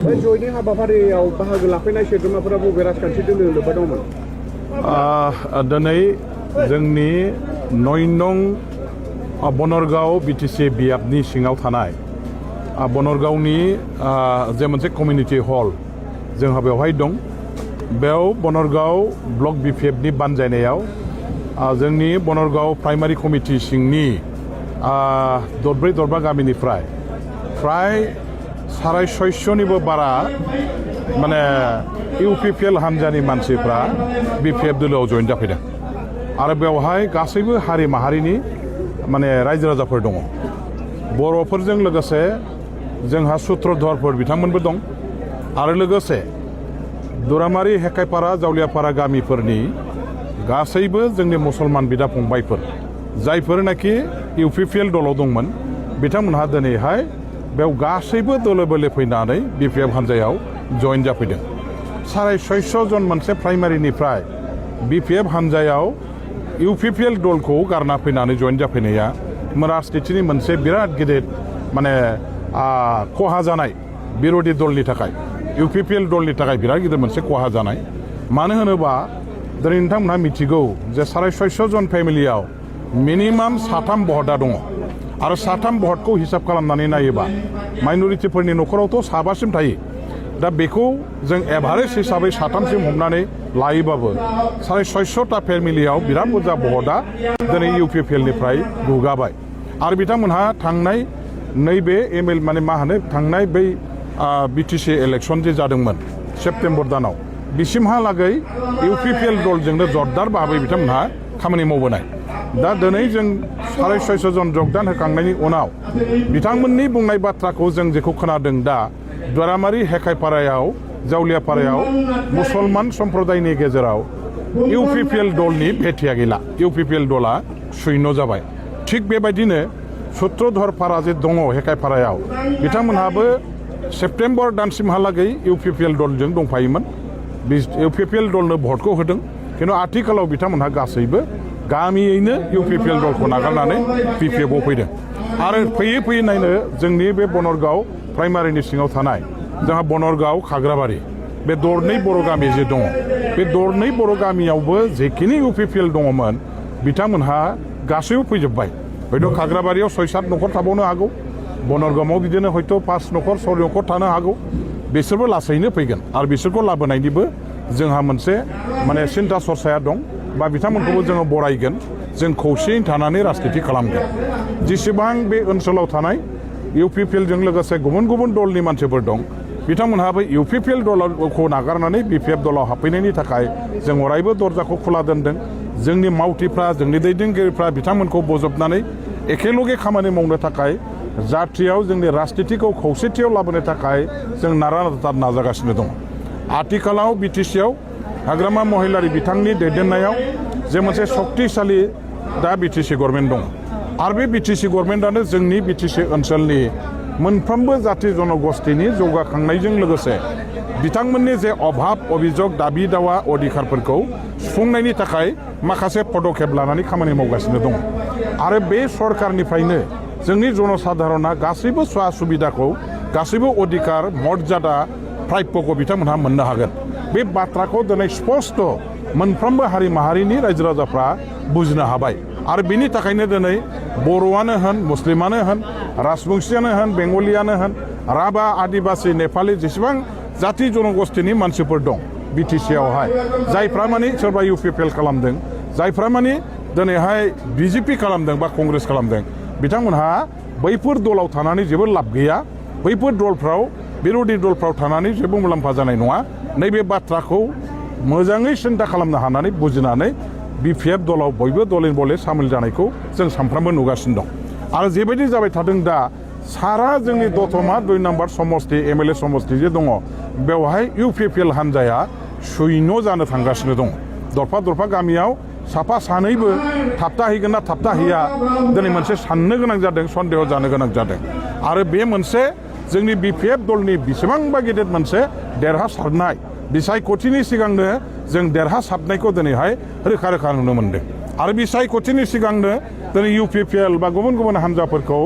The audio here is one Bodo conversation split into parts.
जयनि हाबाफारियाव बाहागो लाफैनाय सोद्रोमाफोरा बबे राजखान्थि दोलो लोब्बा दंमोन? दिनै जोंनि 9 नं बनरगाव बिटिसि बियाबनि सिङाव थानाय बनरगावनि जे मोनसे कमिउनिटि हल जोंहा बेवहाय दं। बेयाव बनरगाव ब्लक बिपिएफनि बानजायनायाव जोंनि बनरगाव प्राइमारि कमिटि सिंनि दरब्रै दरबा गामिनिफ्राय फ्राय 650निबो बारा माने इउपिपिएल हान्जानि मानसिफ्रा बिपिएफ दोलोआव जइन जाफैदों आरो बेवहाय गासैबो हारि माहारिनि माने रायजो राजाफोर दङ। बर'फोरजों लोगोसे जोंहा सुत्रधरफोर बिथांमोनबो दं आरो लोगोसे दुरामारि हेकाइपारा जावलियापारा गामिफोरनि गासैबो जोंनि मुसलमान बिदा फंबायफोर जायफोरनाखि इउपिपिएल दलाव दंमोन बिथांमोनहा दिनैहाय बेयाव गासैबो दोलो बोलो फैनानै बिपिएफ हान्जायाव जइन जाफैदों। 650 जन मोनसे प्राइमारिनिफ्राय बिपिएफ हान्जायाव इउपिपिएल दलखौ गारना फैनानै जइन जाफैनाया राजनितिनि मोनसे बिराद गिदिर माने खहा जानाय बिर'धि दलनि थाखाय इउपिपिएल दलनि थाखाय बिराद गिदिर मोनसे खहा जानाय। मानो होनोबा दिनै नोंथांमोनहा मिथिगौ जे 650 जन फेमिलियाव मिनिमाम 3 भटआ दङ आरो 3 भटखौ हिसाब खालामनानै नायोबा माइन'रिटिफोरनि न'खरावथ' 7सिम थायो। दा बेखौ जों एभारेज हिसाबै 3सिम हमनानै लायोबाबो 650टा फेमिलियाव बिराद बुरजा भटआ दिनै इउपिपिएलनिफ्राय गुगाबाय आरो बिथांमोनहा थांनाय नैबे माने मा होनो थांनाय बै बिटिसि इलेक्सन जे जादोंमोन सेप्तेम्बर दानाव बिसिमहालागै इउपिपिएल दलजोंनो जरदार भाबै बिथांमोनहा खामानि मावबोनाय। दा दिनै जों 650 जन जगदान होखांनायनि उनाव बिथांमोननि बुंनाय बाथ्राखौ जों जेखौ खोनादों दा दुरामारि हेकाइपारायाव जावलियापारायाव मुसलमान सम्प्रदायनि गेजेराव इउपिपिएल दलनि भेटिया गैला, इउपिपिएल दला शून्य जाबाय। थिग बेबायदिनो सुत्रधरपारा जे दङ हेकाइपारायाव बिथांमोनहाबो सेप्तेम्बर दानसिमहालागै इउपिपिएल दलजों दंफायोमोन। इउपिपिएल दलनो भटखौ होदों खिन्थु आथिखालाव बिथांमोनहा गासैबो गामियैनो इउपिपिएल दलखौ नागारनानै बिपिएफआव फैदों आरो फैयै फैयै नायनो जोंनि बे बनरगाव प्राइमारिनि सिङाव थानाय जोंहा बनरगाव खाग्राबारि बे दरनै बर' गामि जे दङ बे दरनै बर' गामियावबो जेखिनि इउपिपिएल दङमोन बिथांमोनहा गासैबो फैजोब्बाय। हयथ' खाग्राबारियाव 6-7 न'खर थाबावनो हागौ, बनरगावआव बिदिनो हयथ' 5 न'खर 6 न'खर थानो हागौ। बिसोरबो लासैनो फैगोन आरो बिसोरखौ लाबोनायनिबो जोंहा मोनसे माने सिन्था सरसाया दं बा बिथांमोनखौबो जोङो बरायगोन। जों खौसेयै थानानै राजनिति खालामगोन। जेसेबां बे ओनसोलाव थानाय इउपिपिएलजों लोगोसे गुबुन गुबुन दलनि मानसिफोर दं बिथांमोनहाबो इउपिपिएल दलखौ नागारनानै बिपिएफ दलाव हाबफैनायनि थाखाय जों अरायबो दरजाखौ खुला दोनदों। जोंनि मावथिफ्रा जोंनि दैदेनगिरिफ्रा बिथांमोनखौ बोजबनानै एखेलगे खामानि मावनो थाखाय जाथियाव जोंनि राजनितिखौ खौसेथियाव लाबोनो थाखाय जों नारा-नाथा नाजागासिनो दं। आथिखालाव बिटिसिआव हाग्रामा महिलारि बिथांनि दैदेननायाव जे मोनसे शक्तिशाली दा बिटिसि गभर्नमेन्ट दं आरो बे बिटिसि गभर्नमेन्टआनो जोंनि बिटिसि ओनसोलनि मोनफ्रोमबो जाति जनगोष्ठीनि जौगाखांनायजों लोगोसे बिथांमोननि जे अभाब अभियोग दाबि दावा अधिकारफोरखौ सुफुंनायनि थाखाय माखासे पदक्षेप लानानै खामानि मावगासिनो दं आरो बे सरकारनिफ्रायनो जोंनि जनसाधारणा गासैबो सुवा सुबिदाखौ गासैबो अधिकार मर्यादा प्राप्यखौ बिथांमोनहा मोननो हागोन। बे बाथ्राखौ दिनै स्पष्ट मोनफ्रोमबो हारि माहारिनि रायजो राजाफ्रा बुजिनो हाबाय आरो बेनि थाखायनो दिनै बर'आनो होन मुस्लिमानो होन राजबंशियानो होन बेंगलियानो होन राभा आदिबासि नेपालि जेसेबां जाति जनगोष्ठीनि मानसिफोर दं बिटिसिआवहाय जायफ्रा माने सोरबा इउपिपिएल खालामदों जायफ्रा माने दिनैहाय बिजेपि खालामदों बा कंग्रेस खालामदों बिथांमोनहा बैफोर दलाव थानानै जेबो लाब गैया। बैफोर दलफ्राव बिर'धि दलफ्राव थानानै जेबो मुलाम्फा जानाय नङा। नैबे बाथ्राखौ मोजाङै सिन्था खालामनो हानानै बुजिनानै बिपिएफ दलाव बयबो दलै बले सामिल जानायखौ जों सानफ्रामबो नुगासिनो दं आरो जेबायदि जाबाय थादों दा सारा जोंनि दतमा 2 नम्बर समस्ति एमएलए समस्ति जे दङ बेवहाय इउपिपिएल हान्जाया शून्य जानो थांगासिनो दं। दरफा दरफा गामियाव साफा सानैबो थाबथाहैगोन ना थाबथाहैया दिनै मोनसे साननो गोनां जादों, सन्देह जानो गोनां जादों आरो बे मोनसे जोंनि बिपिएफ दलनि बेसेबांबा गिदिर मोनसे देरहासारनाय बिसायख'थिनि सिगांनो जों देरहासारनायखौ दिनैहाय रोखा रोखा नुनो मोनदों आरो बिसायख'थिनि सिगांनो दिनै इउपिपिएल बा गुबुन गुबुन हान्जाफोरखौ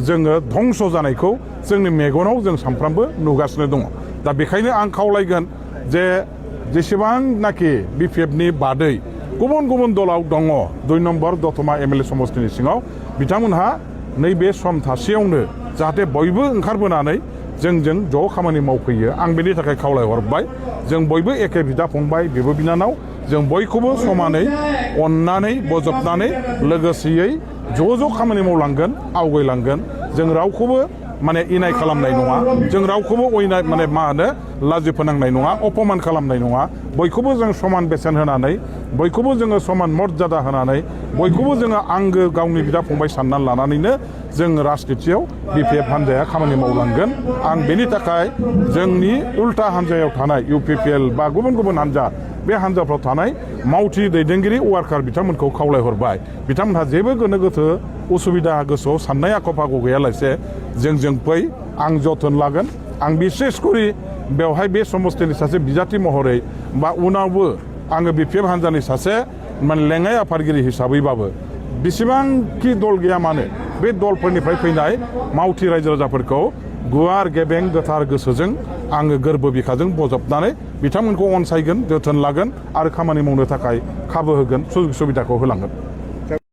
जोङो धंस जानायखौ जोंनि मेगनाव जों सानफ्रामबो नुगासिनो दङ। दा बेखायनो आं खावलायगोन जे जेसेबांनाखि BPFनि बादै गुबुन गुबुन दलाव दङ 2 नम्बर दतमा MLA समष्टिनि सिङाव बिथांमोनहा नैबे सम थासेयावनो जाहाथे बयबो ओंखारबोनानै जोंजों ज' खामानि मावफैयो आं बेनि थाखाय खावलायहरबाय जों बयबो एखे बिदा फंबाय बिब' बिनानाव जों बयखौबो समानै अननानै बजबनानै लोगोसेयै ज' खामानि मावलांगोन आवगायलांगोन जों रावखौबो माने इनाय खालामनाय नङा जों रावखौबो अयनाय माने मा होनो लाजि फोनांनाय नङा अपमान खालामनाय नङा बयखौबो जों समान बेसेन होनानै बयखौबो जोङो समान मर्यादा होनानै बयखौबो जोङो आंगो गावनि बिदा फंबाय साननानै लानानैनो जों राजनितियाव BPF हान्जाया खामानि मावलांगोन आं बेनि थाखाय जोंनि उल्टा हान्जायाव थानाय UPPL बा गुबुन गुबुन हान्जा बे हान्जाफ्राव थानाय मावथि दैदेनगिरि वार्कार बिथांमोनखौ खावलायहरबाय बिथांमोनहा जेबो गोनो गोथो उसुबिदा गोसोआव साननाय आख' फाख' गैयालासे जों फै आं जोथोन लागोन आं बिसेस करि बेवहाय बे समष्टिनि सासे बिजाथि महरै बा उनावबो आङो BPF हान्जानि सासे माने लेङाइ आफादगिरि हिसाबैबाबो बेसेबांखि दल गैया मानो बे दलफोरनिफ्राय फैनाय मावथि रायजो राजाफोरखौ गुवार गेबें गोथार गोसोजों आङो गोरबो बिखाजों बजबनानै बिथांमोनखौ अनसायगोन जोथोन लागोन आरो खामानि मावनो थाखाय खाबु होगोन सुजुग सुबिदाखौ होलांगोन